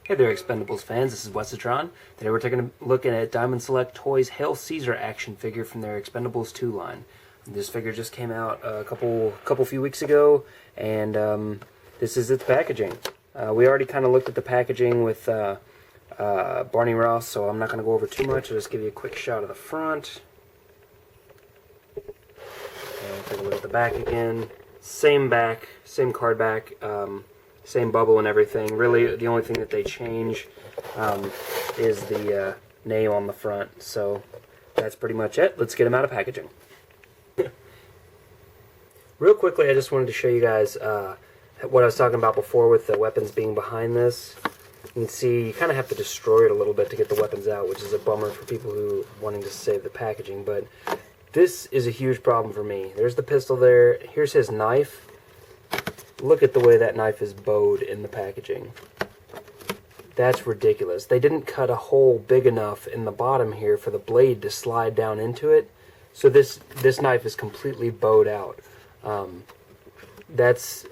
Hey there, Expendables fans. This is Wesatron. Today we're taking a look at Diamond Select Toys Hale Caesar action figure from their Expendables 2 line. This figure just came out a few weeks ago, and this is its packaging. We already kind of looked at the packaging with Barney Ross, so I'm not going to go over too much. I'll just give you a quick shot of the front. And take a look at the back again. Same back, same card back. Same bubble and everything. Really, the only thing that they change is the name on the front. So that's pretty much it. Let's get them out of packaging. Real quickly, I just wanted to show you guys what I was talking about before with the weapons being behind this. You can see you kind of have to destroy it a little bit to get the weapons out, which is a bummer for people who are wanting to save the packaging. But this is a huge problem for me. There's the pistol there. Here's his knife. Look at the way that knife is bowed in the packaging. That's ridiculous. They didn't cut a hole big enough in the bottom here for the blade to slide down into it. So this knife is completely bowed out. It's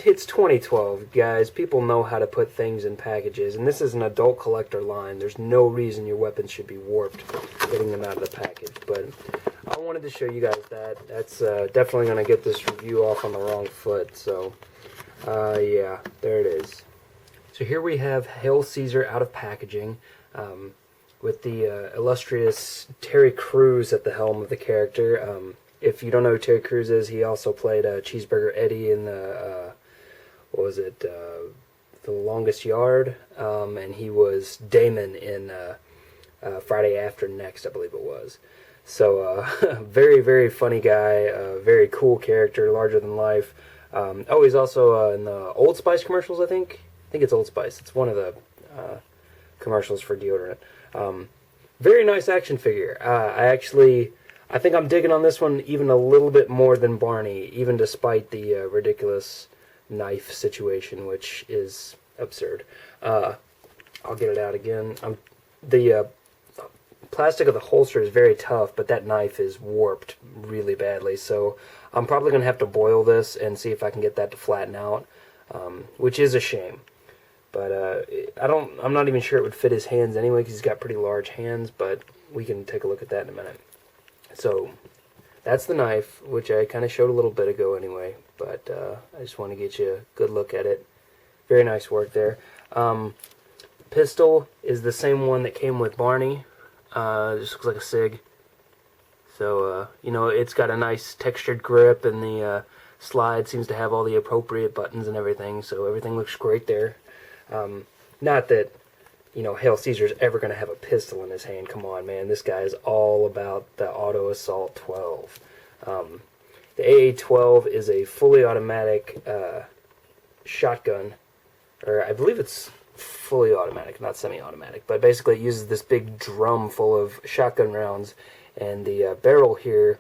2012, guys. People know how to put things in packages, and this is an adult collector line. There's no reason your weapons should be warped getting them out of the package. But I wanted to show you guys that. That's definitely going to get this review off on the wrong foot. So, yeah, there it is. So here we have Hale Caesar out of packaging with the illustrious Terry Crews at the helm of the character. If you don't know who Terry Crews is, he also played Cheeseburger Eddie in the, what was it, The Longest Yard, and he was Damon in Friday After Next, I believe it was. So, very, very funny guy, very cool character, larger than life. Oh, he's also in the Old Spice commercials, I think. I think it's Old Spice. It's one of the commercials for deodorant. Very nice action figure. I think I'm digging on this one even a little bit more than Barney, even despite the ridiculous knife situation, which is absurd. I'll get it out again. The plastic of the holster is very tough, but that knife is warped really badly, so I'm probably going to have to boil this and see if I can get that to flatten out, which is a shame. But I'm not even sure it would fit his hands anyway, because he's got pretty large hands, but we can take a look at that in a minute. So, that's the knife, which I kind of showed a little bit ago anyway, but I just want to get you a good look at it. Very nice work there. Pistol is the same one that came with Barney. Just looks like a SIG. So, you know, it's got a nice textured grip, and the slide seems to have all the appropriate buttons and everything, so everything looks great there. Not that, you know, Hale Caesar's ever going to have a pistol in his hand. Come on, man. This guy is all about the Auto Assault 12. The AA-12 is a fully automatic shotgun, or I believe it's fully automatic, not semi-automatic, but basically it uses this big drum full of shotgun rounds, and the barrel here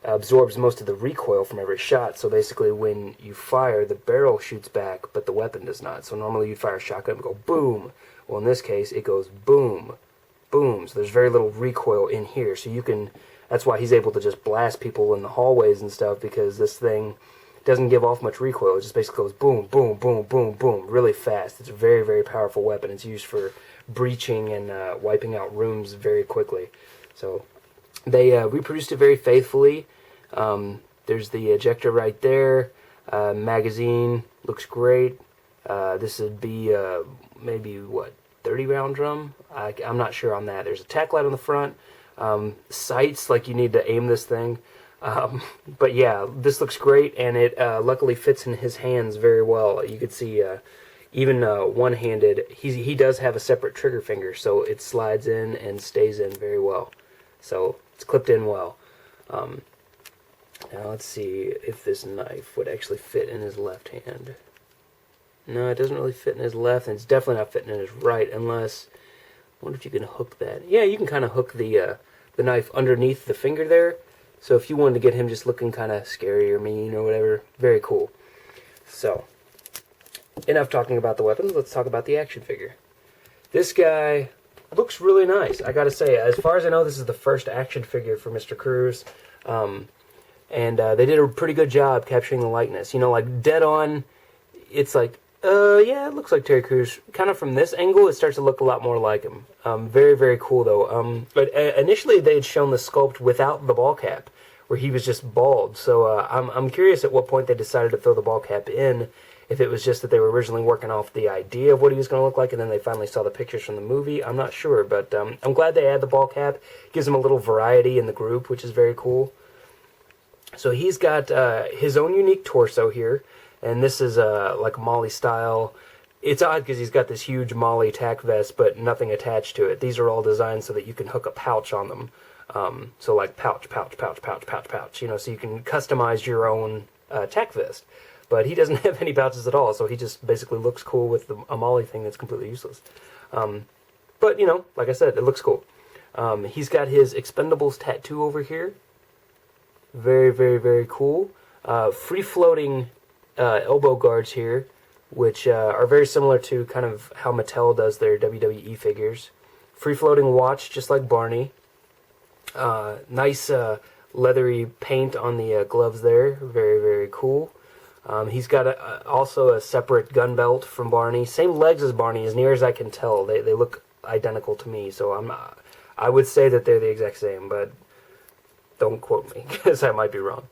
absorbs most of the recoil from every shot. So basically when you fire, the barrel shoots back, but the weapon does not. So normally you'd fire a shotgun and go boom. Well, in this case, it goes boom, boom. So there's very little recoil in here. So you can, that's why he's able to just blast people in the hallways and stuff, because this thing doesn't give off much recoil. It just basically goes boom, boom, boom, boom, boom, really fast. It's a very, very powerful weapon. It's used for breaching and wiping out rooms very quickly. So they reproduced it very faithfully. There's the ejector right there. Magazine looks great. This would be maybe, what, 30-round drum? I'm not sure on that. There's a tack light on the front. Sights, like you need to aim this thing. But yeah, this looks great, and it luckily fits in his hands very well. You could see even one-handed, he does have a separate trigger finger, so it slides in and stays in very well. So it's clipped in well. Now let's see if this knife would actually fit in his left hand. No, it doesn't really fit in his left, and it's definitely not fitting in his right, unless, I wonder if you can hook that. Yeah, you can kind of hook the knife underneath the finger there. So if you wanted to get him just looking kind of scary or mean or whatever, very cool. So, enough talking about the weapons, let's talk about the action figure. This guy looks really nice, I gotta say. As far as I know, this is the first action figure for Mr. Crews. And they did a pretty good job capturing the likeness. You know, like dead on, it's like Yeah, it looks like Terry Crews. Kind of from this angle, it starts to look a lot more like him. Very, very cool, though. But initially, they had shown the sculpt without the ball cap, where he was just bald. So I'm curious at what point they decided to throw the ball cap in, if it was just that they were originally working off the idea of what he was going to look like, and then they finally saw the pictures from the movie. I'm not sure, but I'm glad they add the ball cap. Gives him a little variety in the group, which is very cool. So he's got his own unique torso here. And this is like a Molly style. It's odd because he's got this huge Molly tack vest, but nothing attached to it. These are all designed so that you can hook a pouch on them. So like pouch, pouch, pouch, pouch, pouch, pouch. You know, so you can customize your own tack vest. But he doesn't have any pouches at all, so he just basically looks cool with a Molly thing that's completely useless. But, you know, like I said, it looks cool. He's got his Expendables tattoo over here. Very, very, very cool. Free-floating elbow guards here, which are very similar to kind of how Mattel does their WWE figures. Free-floating watch, just like Barney. Nice leathery paint on the gloves there. Very, very cool. He's got also a separate gun belt from Barney. Same legs as Barney, as near as I can tell. They look identical to me, so I would say that they're the exact same, but don't quote me, because I might be wrong.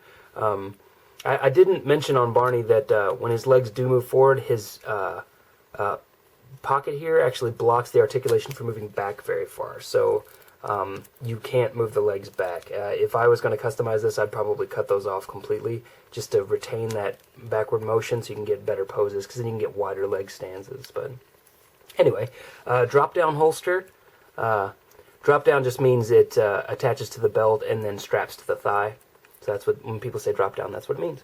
I didn't mention on Barney that when his legs do move forward, his pocket here actually blocks the articulation from moving back very far. So you can't move the legs back. If I was going to customize this, I'd probably cut those off completely just to retain that backward motion so you can get better poses, because then you can get wider leg stances. But anyway, drop-down holster. Drop-down just means it attaches to the belt and then straps to the thigh. So that's what, when people say drop down, that's what it means.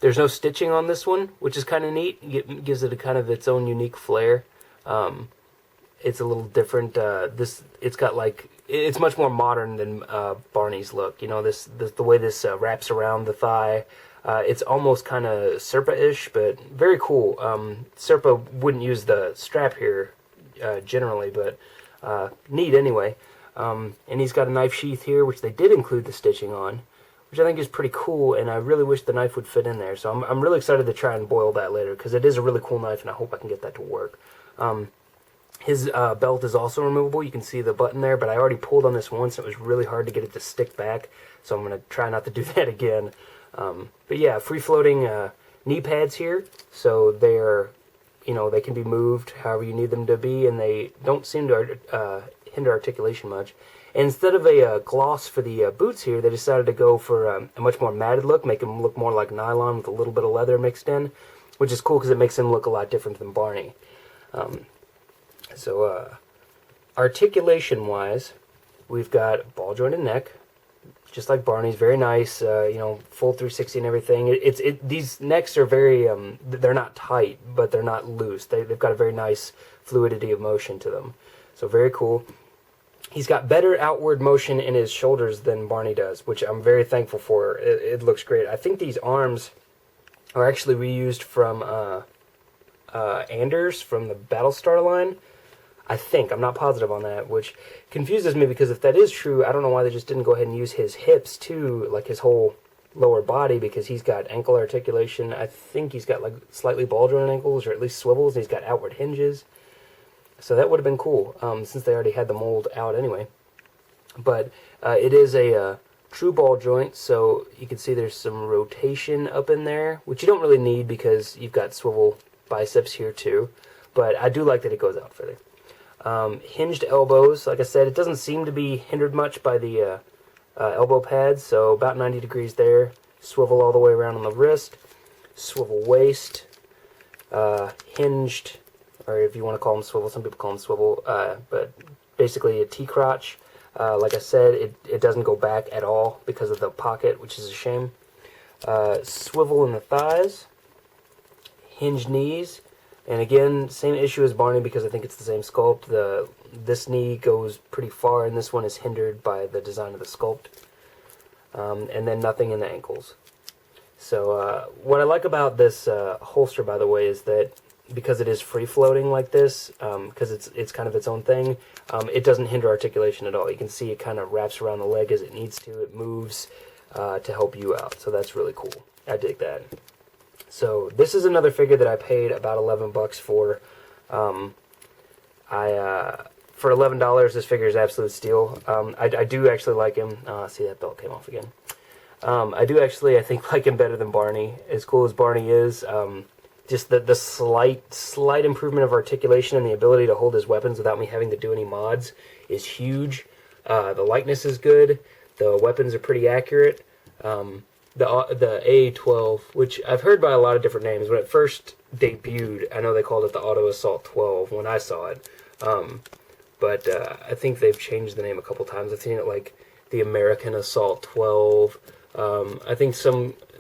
There's no stitching on this one, which is kind of neat. It gives it a kind of its own unique flair. It's a little different. It's got like, it's much more modern than Barney's look. You know, the way this wraps around the thigh. It's almost kind of Serpa-ish, but very cool. Serpa wouldn't use the strap here generally, but neat anyway. And he's got a knife sheath here, which they did include the stitching on, which I think is pretty cool, and I really wish the knife would fit in there. So I'm really excited to try and boil that later, because it is a really cool knife, and I hope I can get that to work. His belt is also removable. You can see the button there, but I already pulled on this once. It was really hard to get it to stick back, so I'm going to try not to do that again. But yeah, free-floating knee pads here, so they are, you know, they can be moved however you need them to be, and they don't seem to hinder articulation much. And instead of a gloss for the boots here, they decided to go for a much more matted look, make them look more like nylon with a little bit of leather mixed in, which is cool because it makes him look a lot different than Barney. Articulation-wise, we've got ball-jointed neck, just like Barney's, very nice, you know, full 360 and everything. These necks are very, they're not tight, but they're not loose. They've got a very nice fluidity of motion to them. So very cool. He's got better outward motion in his shoulders than Barney does, which I'm very thankful for. It looks great. I think these arms are actually reused from Anders from the Battlestar line. I think. I'm not positive on that, which confuses me, because if that is true, I don't know why they just didn't go ahead and use his hips too, like his whole lower body, because he's got ankle articulation. I think he's got like slightly ball-jointed ankles, or at least swivels, and he's got outward hinges. So that would have been cool, since they already had the mold out anyway. But it is a true ball joint, so you can see there's some rotation up in there, which you don't really need because you've got swivel biceps here too. But I do like that it goes out further. Hinged elbows, like I said, it doesn't seem to be hindered much by the elbow pads, so about 90 degrees there. Swivel all the way around on the wrist. Swivel waist. Hinged, or if you want to call them swivel, some people call them swivel, but basically a T-crotch. Like I said, it doesn't go back at all because of the pocket, which is a shame. Swivel in the thighs. Hinged knees. And again, same issue as Barney because I think it's the same sculpt. This knee goes pretty far, and this one is hindered by the design of the sculpt. And then nothing in the ankles. So what I like about this holster, by the way, is that because it is free-floating like this, because it's kind of its own thing, it doesn't hinder articulation at all. You can see it kind of wraps around the leg as it needs to. It moves to help you out. So that's really cool. I dig that. So this is another figure that I paid about $11 for. For $11, this figure is absolute steal. I do actually like him. See, that belt came off again. I do actually, I think, like him better than Barney. As cool as Barney is, just the slight improvement of articulation and the ability to hold his weapons without me having to do any mods is huge. The likeness is good. The weapons are pretty accurate. The A12, which I've heard by a lot of different names. When it first debuted, I know they called it the Auto Assault 12 when I saw it. But I think they've changed the name a couple times. I've seen it like the American Assault 12. I think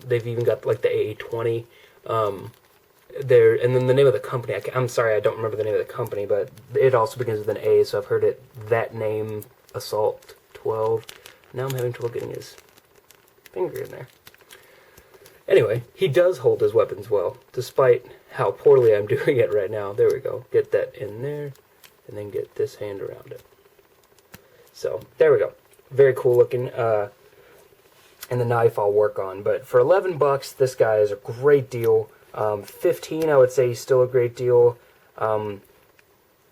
they've even got like the AA20. And then the name of the company, I'm sorry, I don't remember the name of the company, but it also begins with an A, so I've heard it, that name, Assault 12. Now I'm having trouble getting his finger in there. Anyway, he does hold his weapons well, despite how poorly I'm doing it right now. There we go. Get that in there, and then get this hand around it. So, there we go. Very cool looking. And the knife I'll work on. But for $11, this guy is a great deal. 15, I would say he's still a great deal.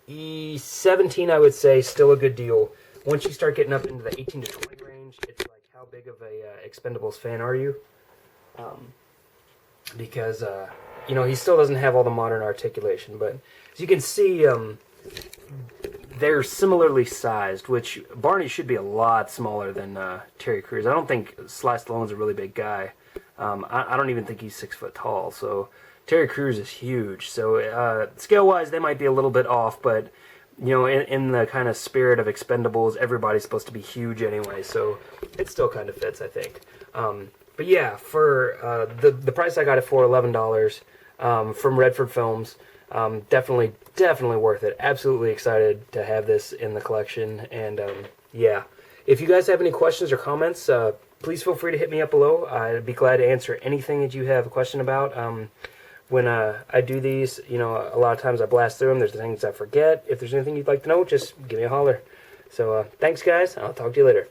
17, I would say, still a good deal. Once you start getting up into the 18 to 20 range, it's like, how big of a Expendables fan are you? Because, you know, he still doesn't have all the modern articulation. But as you can see, they're similarly sized, which Barney should be a lot smaller than Terry Crews. I don't think Sly Stallone's a really big guy. I don't even think he's 6 foot tall. So Terry Crews is huge. So scale-wise, they might be a little bit off, but you know, in the kind of spirit of Expendables, everybody's supposed to be huge anyway. So it still kind of fits, I think. But yeah, for the price I got it for, $11, from Redford Films. Definitely worth it. Absolutely excited to have this in the collection. And yeah, if you guys have any questions or comments, please feel free to hit me up below. I'd be glad to answer anything that you have a question about. When I do these, you know, a lot of times I blast through them. There's things I forget. If there's anything you'd like to know, just give me a holler. So thanks, guys. I'll talk to you later.